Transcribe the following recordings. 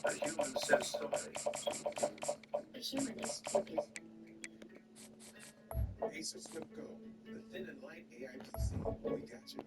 A human says sorry. A human is too busy. Acer Swift Go, the thin and light AI PC. We got you.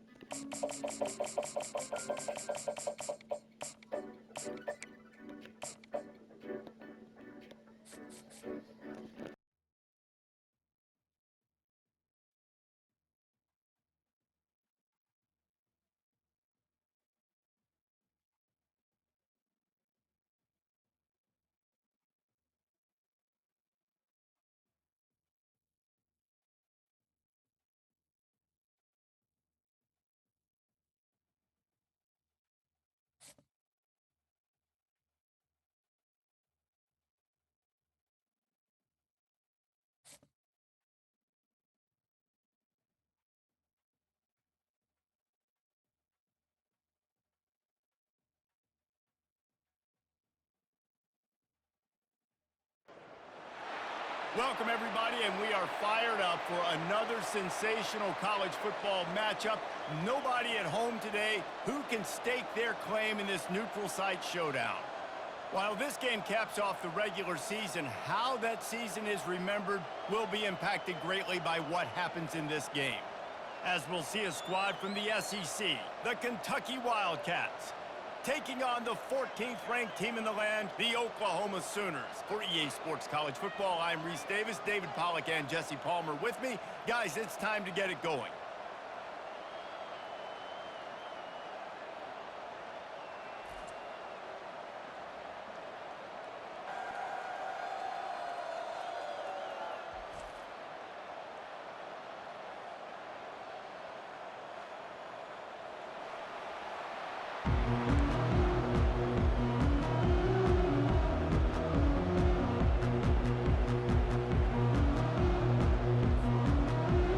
Welcome, everybody, and we are fired up for another sensational college football matchup. Nobody at home today who can stake their claim in this neutral site showdown. While this game caps off the regular season, how that season is remembered will be impacted greatly by what happens in this game. As we'll see a squad from the SEC, the Kentucky Wildcats, taking on the 14th ranked team in the land, the Oklahoma Sooners. For EA Sports College Football, I'm Reese Davis, David Pollack and Jesse Palmer with me. Guys, it's time to get it going.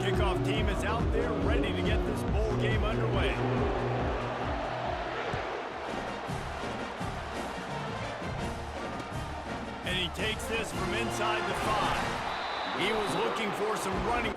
Kickoff team is out there ready to get this bowl game underway. And he takes this from inside the 5. He was looking for some running.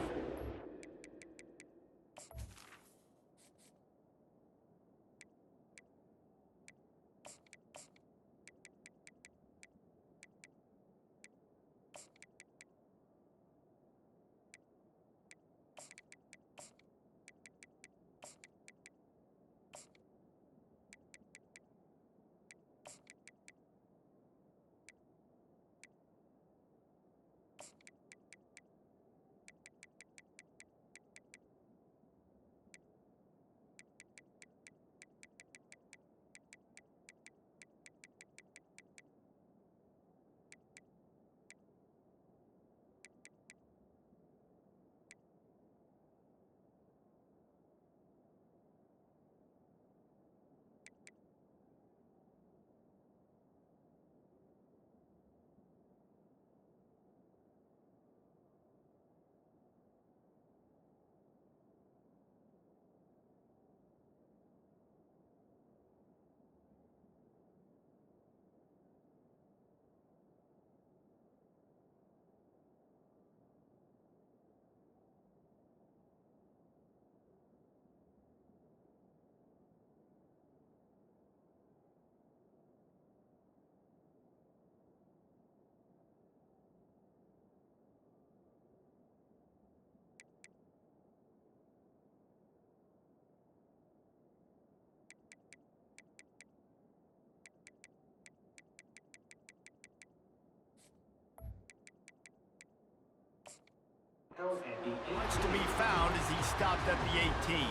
Much to be found as he stopped at the 18.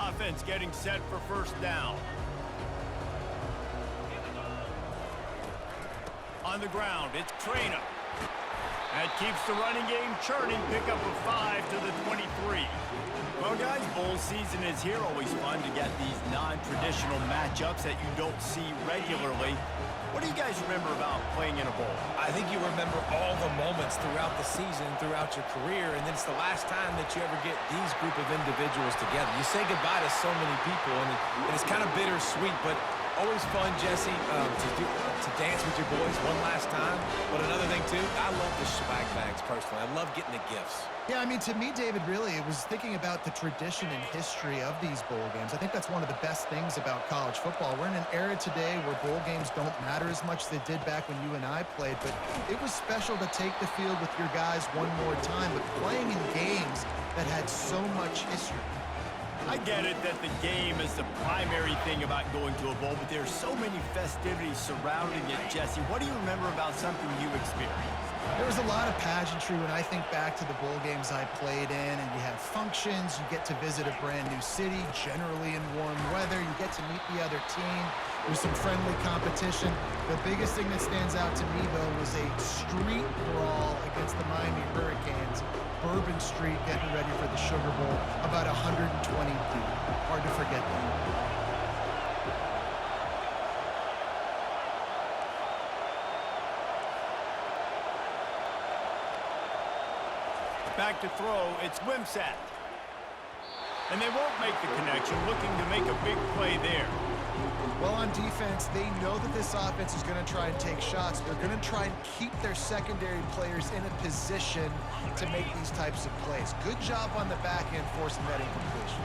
Offense getting set for first down. On the ground, it's Traina. That keeps the running game churning. Pickup of 5 to the 23. Well, guys, bowl season is here. Always fun to get these non-traditional matchups that you don't see regularly. What do you guys remember about playing in a bowl? I think you remember all the moments throughout the season, throughout your career, and then it's the last time that you ever get these group of individuals together. You say goodbye to so many people, and it's kind of bittersweet, but always fun, Jesse, to dance with your boys one last time. But another thing too. I love the swag bags personally. I love getting the gifts. Yeah, I mean, to me, David, really, it was thinking about the tradition and history of these bowl games. I think that's one of the best things about college football. We're in an era today where bowl games don't matter as much as they did back when you and I played, but it was special to take the field with your guys one more time, but playing in games that had so much history. I get it that the game is the primary thing about going to a bowl, but there's so many festivities surrounding it, Jesse. What do you remember about something you experienced? There was a lot of pageantry when I think back to the bowl games I played in, and you have functions, you get to visit a brand new city, generally in warm weather, you get to meet the other team, there's some friendly competition. The biggest thing that stands out to me, though, was a street brawl against the Miami Hurricanes. Bourbon Street getting ready for the Sugar Bowl, about 120 deep. Hard to forget that. Back to throw, it's Wimsatt. And they won't make the connection, looking to make a big play there. Well, on defense, they know that this offense is going to try and take shots. They're going to try and keep their secondary players in a position to make these types of plays. Good job on the back end forcing that incompletion.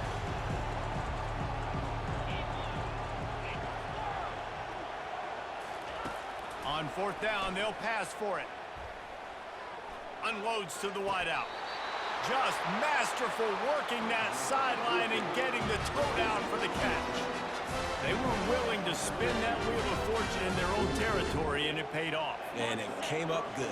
On fourth down, they'll pass for it. Unloads to the wideout. Just masterful working that sideline and getting the toe down for the catch. They were willing to spin that wheel of fortune in their own territory, and it paid off. And it came up good.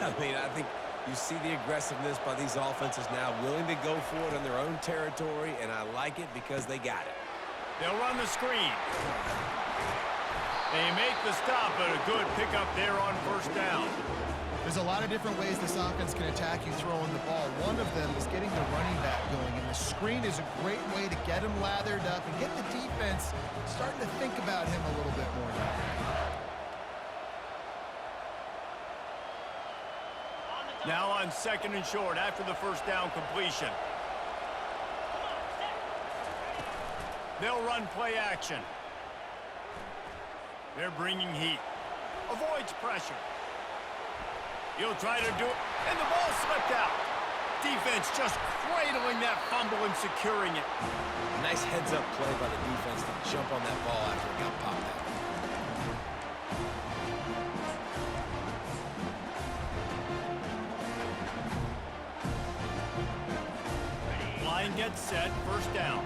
I mean, I think you see the aggressiveness by these offenses now, willing to go for it in their own territory, and I like it because they got it. They'll run the screen. They make the stop, but a good pickup there on first down. There's a lot of different ways this offense can attack you throwing the ball. One of them is getting the running back going, and the screen is a great way to get him lathered up and get the defense starting to think about him a little bit more now. Now on second and short after the first down completion. They'll run play action. They're bringing heat. Avoids pressure. He'll try to do it, and the ball slipped out. Defense just cradling that fumble and securing it. Nice heads-up play by the defense to jump on that ball after it got popped out. Line gets set, first down.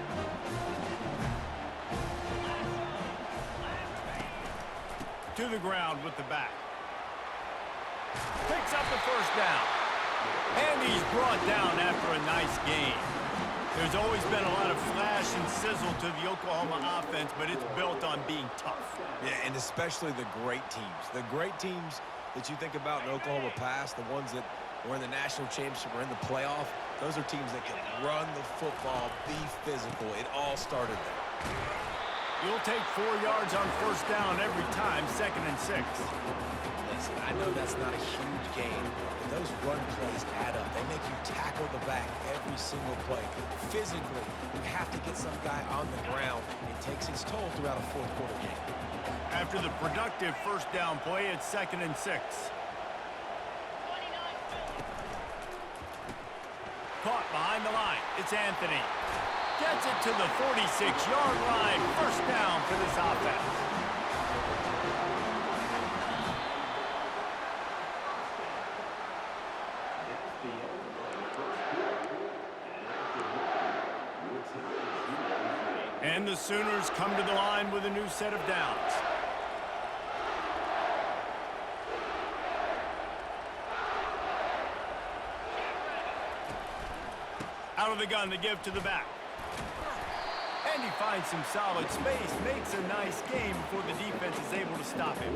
To the ground with the back. Picks up the first down. And he's brought down after a nice gain. There's always been a lot of flash and sizzle to the Oklahoma offense, but it's built on being tough. Yeah, and especially the great teams. The great teams that you think about in Oklahoma past, the ones that were in the national championship or in the playoff, those are teams that can run the football, be physical. It all started there. You'll take 4 yards on first down every time, 2nd and 6. Listen, I know that's not a huge gain, but those run plays add up. They make you tackle the back every single play. Physically, you have to get some guy on the ground. It takes its toll throughout a fourth quarter game. After the productive first down play, it's 2nd and 6. Caught behind the line. It's Anthony. Gets it to the 46-yard line. First down for this offense. And the Sooners come to the line with a new set of downs. Out of the gun, the give to the back. And he finds some solid space, makes a nice game before the defense is able to stop him.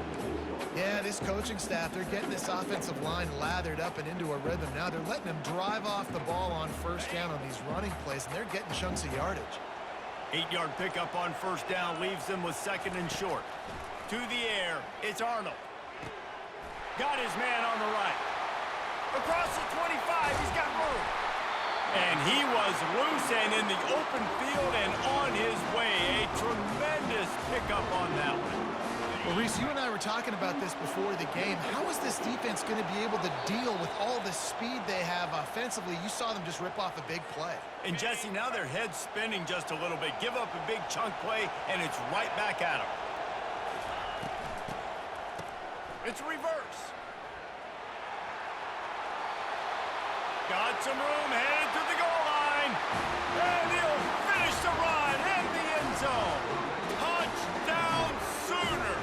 Yeah, this coaching staff, they're getting this offensive line lathered up and into a rhythm now. They're letting them drive off the ball on first down on these running plays, and they're getting chunks of yardage. 8-yard pickup on first down leaves them with 2nd and short. To the air, it's Arnold. Got his man on the right. Across the 25, he's got room. And he was loose and in the open field and on his way. A tremendous pickup on that one. Well, Reese, you and I were talking about this before the game. How is this defense going to be able to deal with all the speed they have offensively? You saw them just rip off a big play. And, Jesse, now their head's spinning just a little bit. Give up a big chunk play, and it's right back at them. It's reverse. Got some room, headed to the goal line. And he'll finish the run in the end zone. Touchdown Sooner.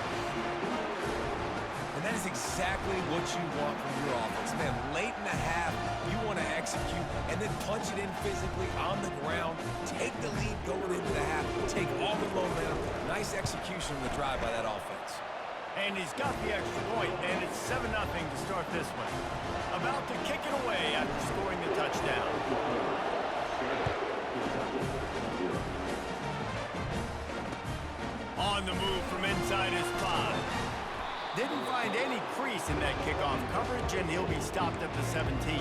And that is exactly what you want from your offense. Man, late in the half, you want to execute and then punch it in physically on the ground. Take the lead going into the half. Take all the momentum. Nice execution on the drive by that offense. And he's got the extra point, and it's 7-0 to start this one. About to kick it away after scoring the touchdown. On the move from inside his 5. Didn't find any crease in that kickoff coverage, and he'll be stopped at the 17.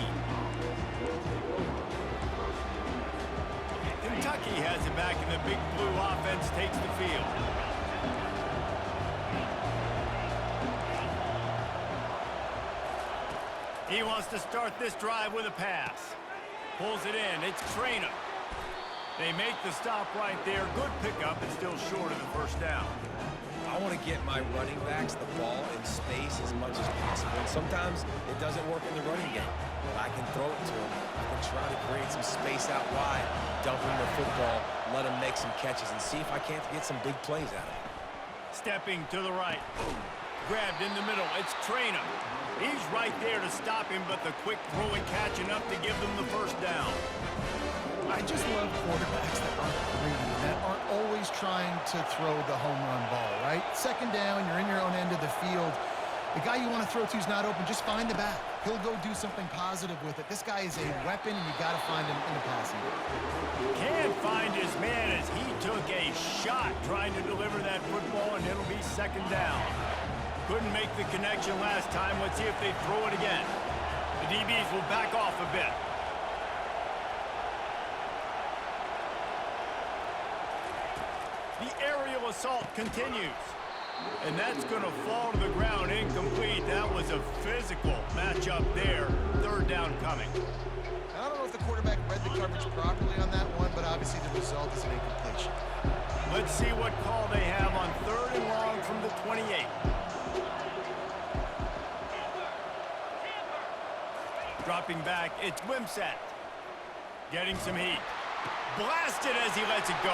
Kentucky has it back, and the Big Blue offense takes the field. He wants to start this drive with a pass. Pulls it in. It's Trainer. They make the stop right there. Good pickup, and still short of the first down. I want to get my running backs the ball in space as much as possible. And sometimes it doesn't work in the running game. But I can throw it to them. I can try to create some space out wide, dump him the football, let him make some catches, and see if I can't get some big plays out of him. Stepping to the right. Grabbed in the middle. It's Trainer. He's right there to stop him, but the quick throw and catch enough to give them the first down. I just love quarterbacks that aren't greedy, that aren't always trying to throw the home run ball, right? Second down, you're in your own end of the field. The guy you want to throw to is not open. Just find the back. He'll go do something positive with it. This guy is a weapon, and you got to find him in the passing game. Can't find his man as he took a shot trying to deliver that football, and it'll be second down. Couldn't make the connection last time. Let's see if they throw it again. The DBs will back off a bit. The aerial assault continues. And that's going to fall to the ground incomplete. That was a physical matchup there. Third down coming. I don't know if the quarterback read the coverage properly on that one, but obviously the result is an incompletion. Let's see what call they have on 3rd and long from the 28. Dropping back, it's Wimsatt. Getting some heat. Blasted as he lets it go.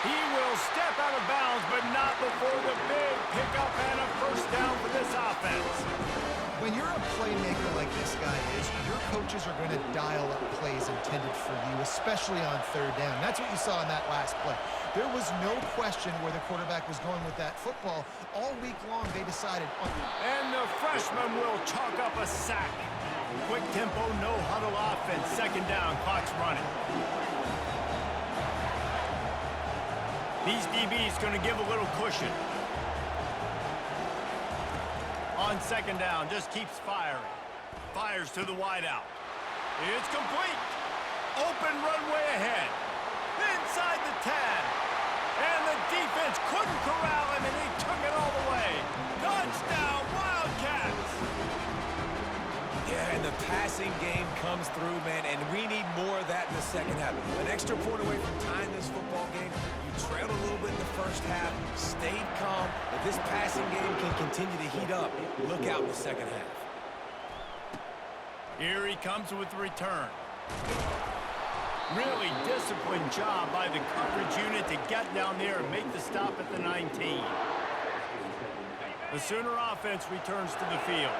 He will step out of bounds, but not before the big pickup and a first down for this offense. When you're a playmaker like this guy is, your coaches are going to dial up plays intended for you, especially on 3rd down. That's what you saw in that last play. There was no question where the quarterback was going with that football. All week long, they decided. And the freshman will chalk up a sack. Quick tempo, no huddle offense. Second down, clock's running. These DBs going to give a little cushion. On second down, just keeps firing. Fires to the wideout. It's complete. Open runway ahead. Inside the 10. And the defense couldn't corral him, and he took it all the way. Touchdown, Wildcats! Yeah, and the passing game comes through, man, and we need more of that in the second half. An extra point away from tying this football game. You trailed a little bit in the first half, stayed calm. If this passing game can continue to heat up, look out in the second half. Here he comes with the return. Really disciplined job by the coverage unit to get down there and make the stop at the 19. The Sooner offense returns to the field.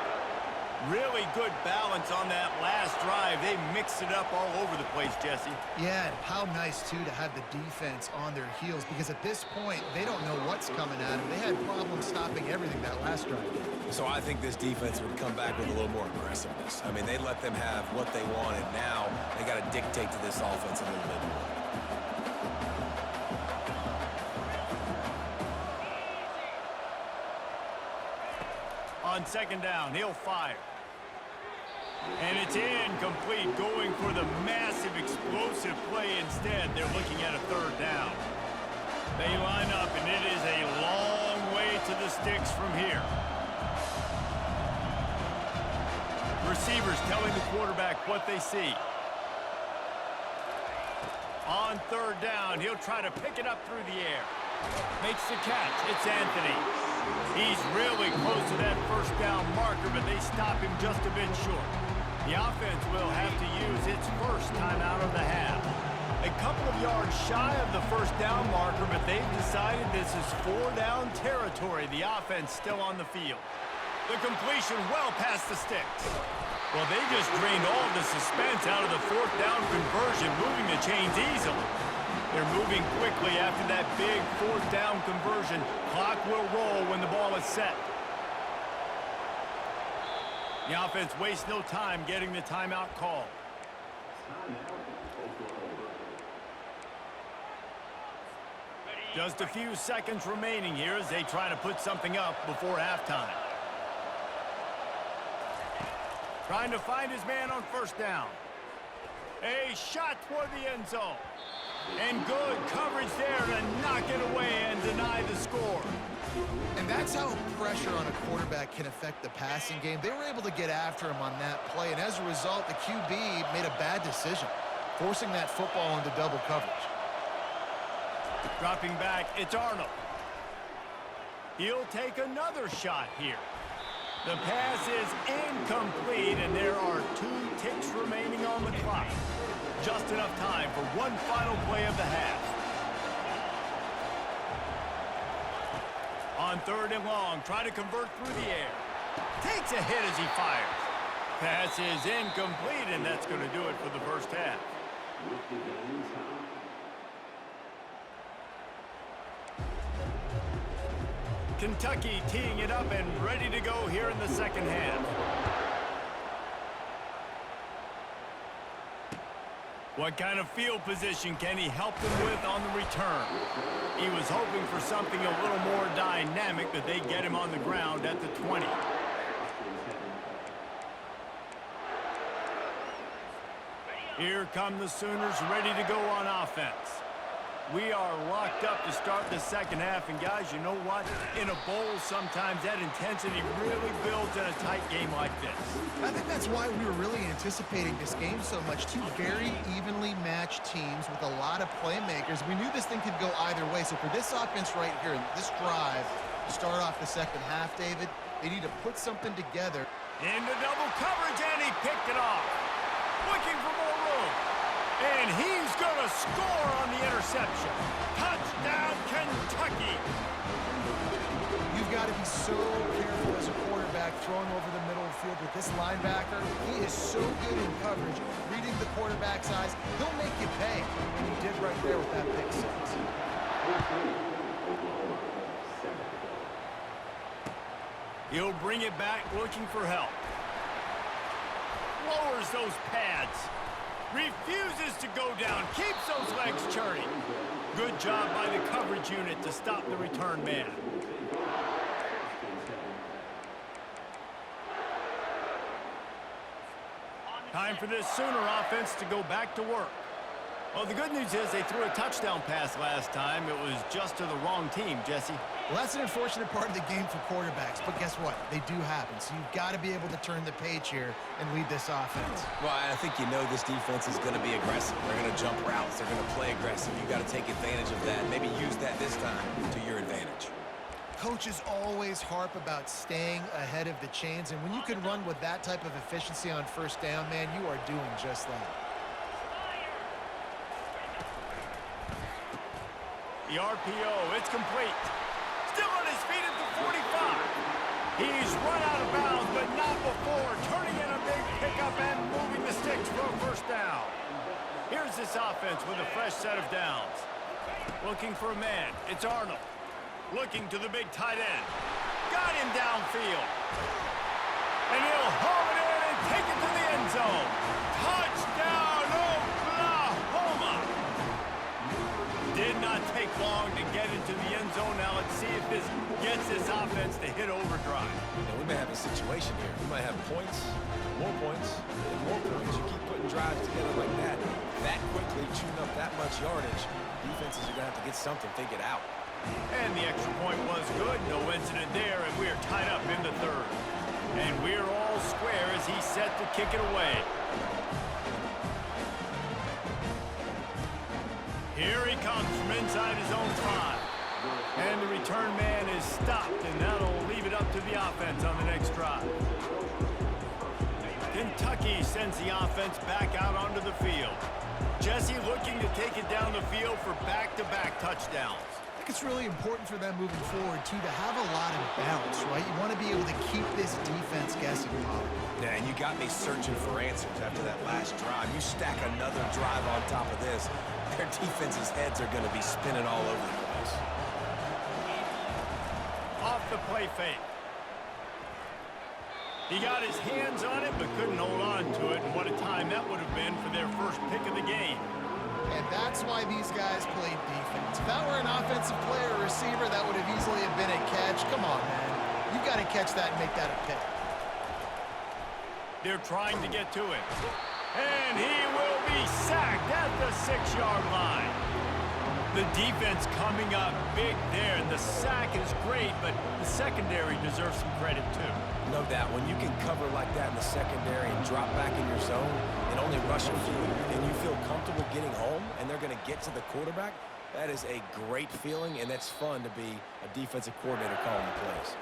Really good balance on that last drive. They mixed it up all over the place, Jesse. Yeah, and how nice, too, to have the defense on their heels, because at this point, they don't know what's coming at them. They had problems stopping everything that last drive. So I think this defense would come back with a little more aggressiveness. I mean, they let them have what they wanted. Now they got to dictate to this offense a little bit more. On second down, he'll fire. And it's incomplete, going for the massive explosive play instead. They're looking at a 3rd down. They line up, and it is a long way get to the sticks from here. Receivers telling the quarterback what they see. On third down, he'll try to pick it up through the air. Makes the catch. It's Anthony. He's really close to that first down marker, but they stop him just a bit short. The offense will have to use its first timeout of the half. A couple of yards shy of the first down marker, but they've decided this is 4-down territory. The offense still on the field. The completion well past the sticks. Well, they just drained all the suspense out of the fourth down conversion, moving the chains easily. They're moving quickly after that big fourth down conversion. Clock will roll when the ball is set. The offense wastes no time getting the timeout called. Just a few seconds remaining here as they try to put something up before halftime. Trying to find his man on first down. A shot toward the end zone. And good coverage there to knock it away and deny the score. And that's how pressure on a quarterback can affect the passing game. They were able to get after him on that play, and as a result, the QB made a bad decision, forcing that football into double coverage. Dropping back, it's Arnold. He'll take another shot here. The pass is incomplete, and there are 2 ticks remaining on the clock. Just enough time for one final play of the half. On third and long, try to convert through the air. Takes a hit as he fires. Pass is incomplete, and that's going to do it for the first half. Kentucky teeing it up and ready to go here in the second half. What kind of field position can he help them with on the return? He was hoping for something a little more dynamic, but they get him on the ground at the 20. Here come the Sooners ready to go on offense. We are locked up to start the second half, and guys, you know what? In a bowl, sometimes that intensity really builds in a tight game like this. I think that's why we were really anticipating this game so much. 2 very evenly matched teams with a lot of playmakers. We knew this thing could go either way. So for this offense right here, this drive, to start off the second half, David, they need to put something together. Into double coverage, and he picked it off. Looking for more room. And he's going to score on the interception. Touchdown, Kentucky. You've got to be so careful as a quarterback throwing over the middle of the field with this linebacker. He is so good in coverage, reading the quarterback's eyes. He'll make you pay. And he did right there with that pick six. He'll bring it back looking for help. Lowers those pads. Refuses to go down. Keeps those legs churning. Good job by the coverage unit to stop the return man. Time for this Sooner offense to go back to work. Well, the good news is they threw a touchdown pass last time. It was just to the wrong team, Jesse. Well, that's an unfortunate part of the game for quarterbacks, but guess what? They do happen, so you've got to be able to turn the page here and lead this offense. Well, I think you know this defense is going to be aggressive. They're going to jump routes. They're going to play aggressive. You've got to take advantage of that. Maybe use that this time to your advantage. Coaches always harp about staying ahead of the chains, and when you can run with that type of efficiency on first down, man, you are doing just that. The RPO, it's complete. Still on his feet at the 45. He's run out of bounds, but not before. Turning in a big pickup and moving the sticks for a first down. Here's this offense with a fresh set of downs. Looking for a man. It's Arnold. Looking to the big tight end. Got him downfield. And he'll haul it in and take it to the end zone. Touchdown, Oklahoma! Did not take long to get into the end zone. Now let's see if this gets this offense to hit overdrive. Yeah, we may have a situation here. We might have points, and more points. You keep putting drives together like that quickly, chewing up that much yardage, defenses are going to have to get something figured out. And the extra point was good. No incident there, and we are tied up in the third. And we're all square as he's set to kick it away. Here he comes from inside his own 5. And the return man is stopped, and that'll leave it up to the offense on the next drive. Kentucky sends the offense back out onto the field. Jesse looking to take it down the field for back-to-back touchdowns. I think it's really important for them moving forward, too, to have a lot of bounce, right? You want to be able to keep this defense guessing, Pollard. Yeah, and you got me searching for answers after that last drive. You stack another drive on top of this, their defense's heads are going to be spinning all over the place. Off the play fake. He got his hands on it, but couldn't hold on to it. And what a time that would have been for their first pick of the game. And that's why these guys played defense. If that were an offensive player or receiver, that would have easily have been a catch. Come on, man. You've got to catch that and make that a pick. They're trying to get to it. And he will be sacked at the 6-yard line. The defense coming up big there, and the sack is great, but the secondary deserves some credit, too. No doubt, when you can cover like that in the secondary and drop back in your zone and only rush a few, and you feel comfortable getting home, and they're going to get to the quarterback, that is a great feeling, and that's fun to be a defensive coordinator calling the plays.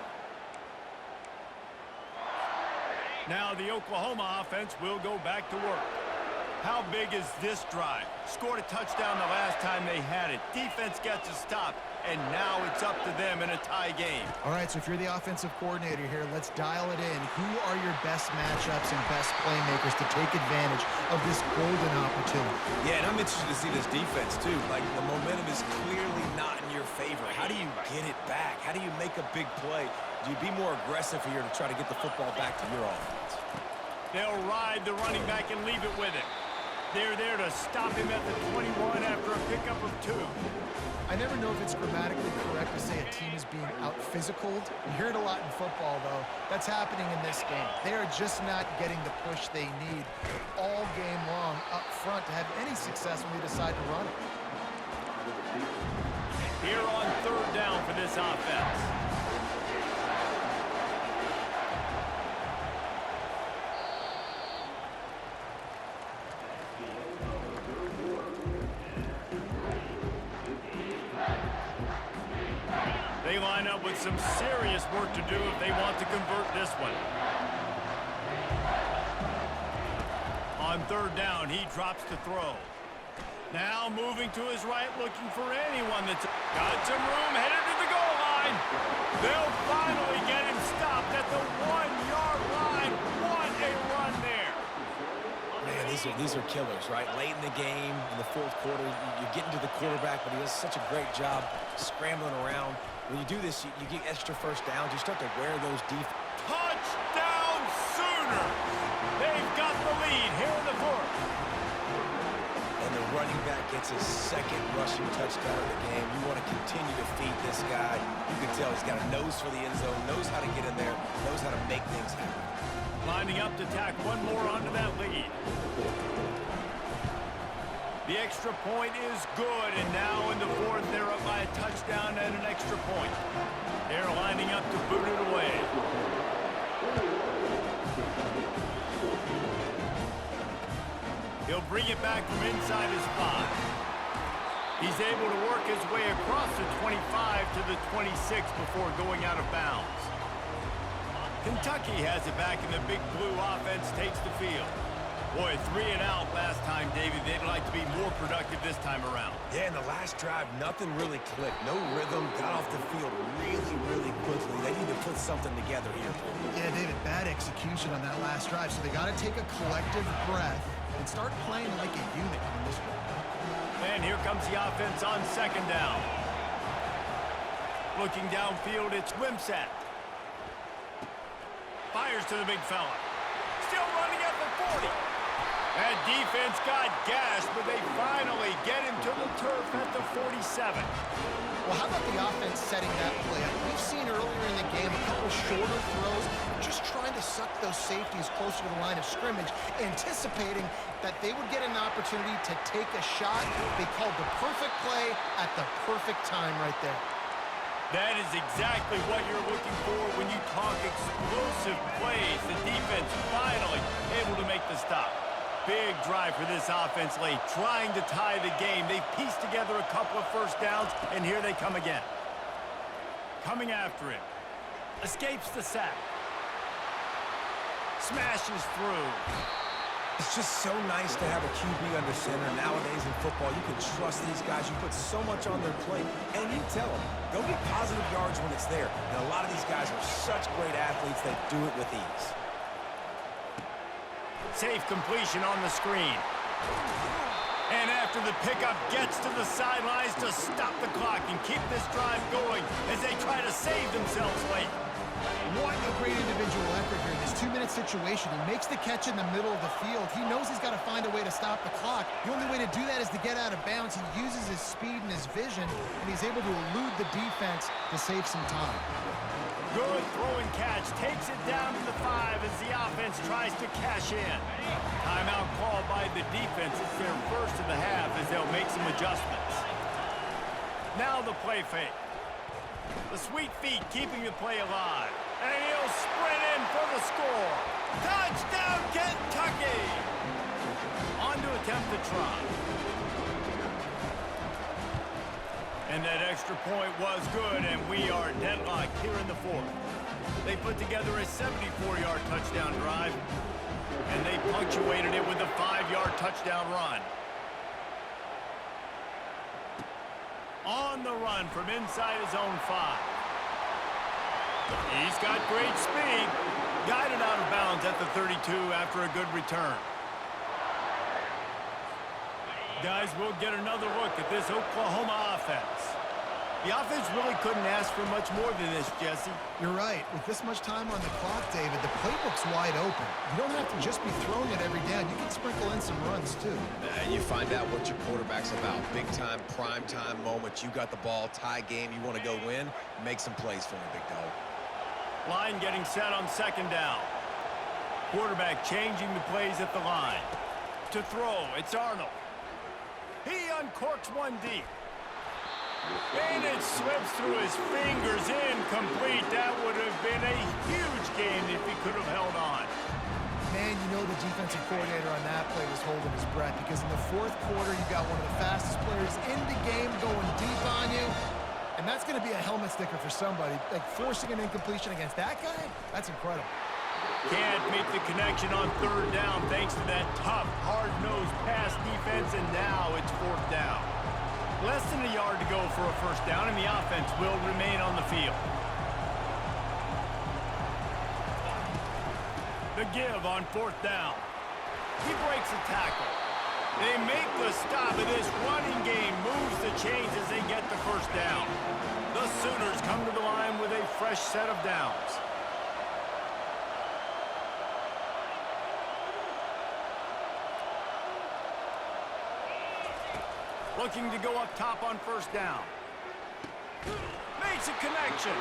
Now the Oklahoma offense will go back to work. How big is this drive? Scored a touchdown the last time they had it. Defense gets a stop, and now it's up to them in a tie game. All right, so if you're the offensive coordinator here, let's dial it in. Who are your best matchups and best playmakers to take advantage of this golden opportunity? Yeah, and I'm interested to see this defense, too. Like, the momentum is clearly not in your favor. How do you get it back? How do you make a big play? Do you be more aggressive here to try to get the football back to your offense? They'll ride the running back and leave it with him. They're there to stop him at the 21 after a pickup of 2. I never know if it's grammatically correct to say a team is being out-physicaled. You hear it a lot in football, though. That's happening in this game. They are just not getting the push they need all game long up front to have any success when they decide to run it. Here on 3rd down for this offense. They line up with some serious work to do if they want to convert this one. On 3rd down, he drops to throw. Now moving to his right, looking for anyone that's got some room, headed to the goal line. They'll finally get him stopped at the 1-yard line. What a run there. Man, these are killers, right? Late in the game, in the 4th quarter, you're getting to the quarterback, but he does such a great job scrambling around. When you do this, you get extra first downs. You start to wear those deep. Touchdown Sooners! They've got the lead here in the 4th. And the running back gets his 2nd rushing touchdown of the game. You want to continue to feed this guy. You can tell he's got a nose for the end zone, knows how to get in there, knows how to make things happen. Lining up to tack one more onto that lead. The extra point is good, and now in the 4th, they're up by a touchdown and an extra point. They're lining up to boot it away. He'll bring it back from inside his 5. He's able to work his way across the 25 to the 26 before going out of bounds. Kentucky has it back, and the Big Blue offense takes the field. Boy, 3 and out last time, David. They'd like to be more productive this time around. Yeah, in the last drive, nothing really clicked. No rhythm, got off the field really, really quickly. They need to put something together here. Yeah, David, bad execution on that last drive, so they got to take a collective breath and start playing like a unit in this one. And here comes the offense on 2nd down. Looking downfield, it's Wimsatt. Fires to the big fella. Still running at the 40. That defense got gashed, but they finally get him to the turf at the 47. Well, how about the offense setting that play up? We've seen earlier in the game a couple shorter throws, just trying to suck those safeties closer to the line of scrimmage, anticipating that they would get an opportunity to take a shot. They called the perfect play at the perfect time right there. That is exactly what you're looking for when you talk explosive plays. The defense finally able to make the stop. Big drive for this offense late, trying to tie the game. They've pieced together a couple of first downs, and here they come again. Coming after him. Escapes the sack. Smashes through. It's just so nice to have a QB under center. Nowadays in football, you can trust these guys. You put so much on their plate, and you tell them, go get positive yards when it's there. And a lot of these guys are such great athletes that do it with ease. Safe completion on the screen. And after the pickup, gets to the sidelines to stop the clock and keep this drive going as they try to save themselves late. What a great individual effort here in this 2-minute situation. He makes the catch in the middle of the field. He knows he's got to find a way to stop the clock. The only way to do that is to get out of bounds. He uses his speed and his vision, and he's able to elude the defense to save some time. Good throw and catch. Takes it down to the 5 as the offense tries to cash in. Timeout called by the defense. It's their first of the half as they'll make some adjustments. Now the play fake. The sweet feet keeping the play alive. And he'll sprint in for the score. Touchdown, Kentucky! On to attempt the try. And that extra point was good, and we are deadlocked here in the fourth. They put together a 74-yard touchdown drive, and they punctuated it with a 5-yard touchdown run. On the run from inside his own 5. He's got great speed. Guided out of bounds at the 32 after a good return. Guys, we'll get another look at this Oklahoma offense. The offense really couldn't ask for much more than this, Jesse. You're right. With this much time on the clock, David, the playbook's wide open. You don't have to just be throwing it every down. You can sprinkle in some runs, too. And you find out what your quarterback's about. Big-time, prime-time moment. You got the ball, tie game, you want to go win, make some plays for me, big dog. Line getting set on second down. Quarterback changing the plays at the line. To throw, it's Arnold. He uncorks one deep. And it slips through his fingers, incomplete. That would have been a huge gain if he could have held on. Man, you know the defensive coordinator on that play was holding his breath because in the fourth quarter, you got one of the fastest players in the game going deep on you. And that's going to be a helmet sticker for somebody. Like forcing an incompletion against that guy, that's incredible. Can't make the connection on third down thanks to that tough, hard-nosed pass defense, and now it's fourth down. Less than a yard to go for a first down, and the offense will remain on the field. The give on fourth down. He breaks a tackle. They make the stop, and this running game moves the chains as they get the first down. The Sooners come to the line with a fresh set of downs. Looking to go up top on first down. Makes a connection.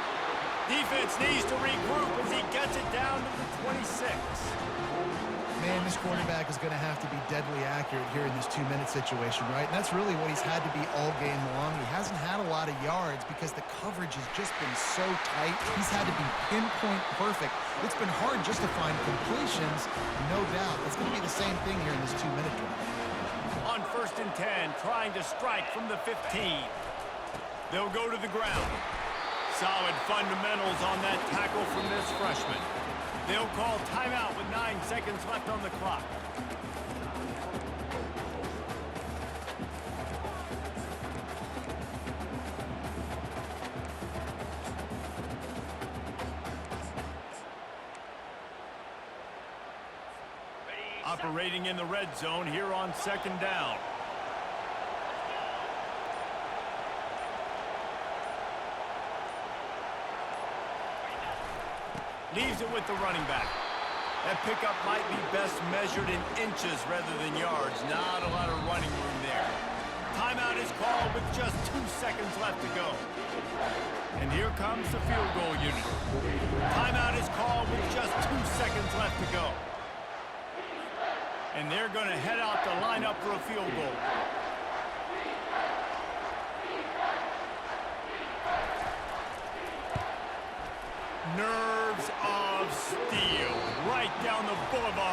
Defense needs to regroup as he gets it down to the 26. Man, this quarterback is going to have to be deadly accurate here in this 2-minute situation, right? And that's really what he's had to be all game long. He hasn't had a lot of yards because the coverage has just been so tight. He's had to be pinpoint perfect. It's been hard just to find completions, no doubt. It's going to be the same thing here in this 2-minute drive. On first and 10, trying to strike from the 15. They'll go to the ground. Solid fundamentals on that tackle from this freshman. They'll call timeout with 9 seconds left on the clock. Operating in the red zone here on second down. Leaves it with the running back. That pickup might be best measured in inches rather than yards. Not a lot of running room there. Timeout is called with just 2 seconds left to go. And here comes the field goal unit. Timeout is called with just 2 seconds left to go. And they're going to head out to line up for a field goal. Nerves of steel right down the boulevard.